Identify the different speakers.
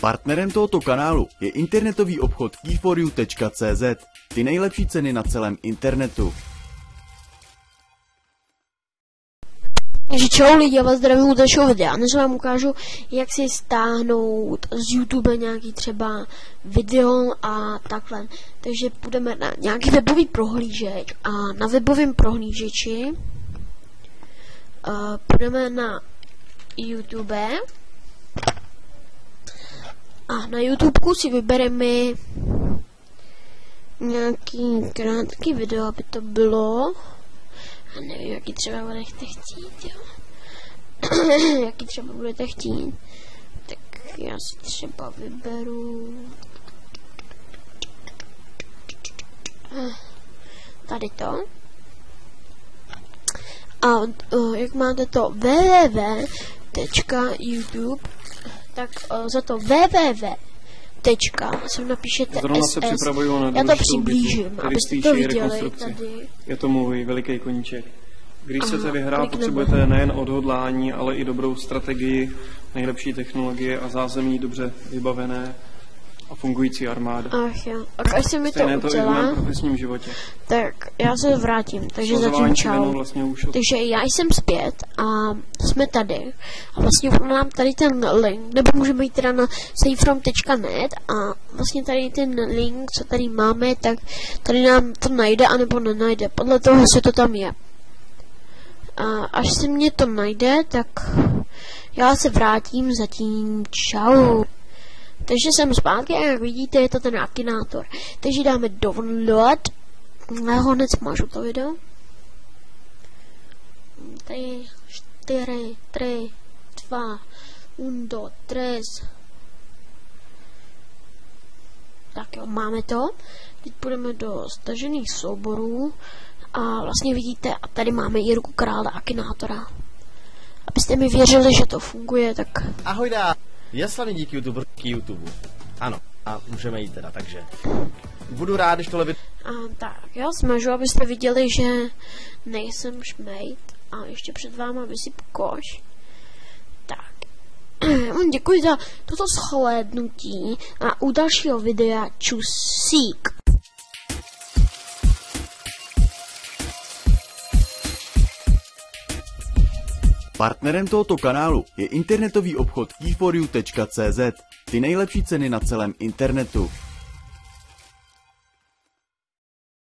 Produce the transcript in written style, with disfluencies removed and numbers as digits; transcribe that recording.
Speaker 1: Partnerem tohoto kanálu je internetový obchod key4u.cz. Ty nejlepší ceny na celém internetu.
Speaker 2: Takže čau lidi, já vás zdravím u dalšího videa. Dnes vám ukážu, jak si stáhnout z YouTube nějaký třeba video a takhle. Takže půjdeme na nějaký webový prohlížeč a na webovém prohlížeči půjdeme na YouTube a na YouTubeku si vybereme nějaký krátký video, aby to bylo. A nevím, jaký třeba budete chtít, jo. Jaký třeba budete chtít. Tak já si třeba vyberu tady to. A jak máte to www.youtube, tak za to www sem napíšete SS. Já to přiblížím, abyste to viděli tady.
Speaker 3: Je to můj veliký koníček. Když chcete vyhrát, potřebujete nejen odhodlání, ale i dobrou strategii, nejlepší technologie a zázemí dobře vybavené a fungující armáda.
Speaker 2: Ach jo, až se mi to udělá,
Speaker 3: to i v mém profesním životě.
Speaker 2: Tak já se vrátím, takže zatím čau.
Speaker 3: Vlastně
Speaker 2: Takže já jsem zpět a jsme tady. A vlastně mám tady ten link, nebo můžeme jít teda na safefrom.net a vlastně tady ten link, co tady máme, tak tady nám to najde, anebo nenajde. Podle toho, jestli to tam je. A až se mě to najde, tak já se vrátím, zatím čau. Takže jsem zpátky a jak vidíte, je to ten Akinátor. Takže dáme download. Já ho hned smažu to video. 3, 4, 3, 2, 1, 3. Tak jo, máme to. Teď půjdeme do stažených souborů. A vlastně vidíte, a tady máme Jirku Krále Akinátora. Abyste mi věřili, že to funguje, tak...
Speaker 4: Ahoj dá! Je slavný díky YouTube. Ano, a můžeme jít teda, takže budu rád, když tohle video...
Speaker 2: Tak, já smažu, abyste viděli, že nejsem šmejt a ještě před váma vysyp koš. Tak, děkuji za toto shlédnutí a u dalšího videa čusík.
Speaker 1: Partnerem tohoto kanálu je internetový obchod key4u.cz. Ty nejlepší ceny na celém internetu.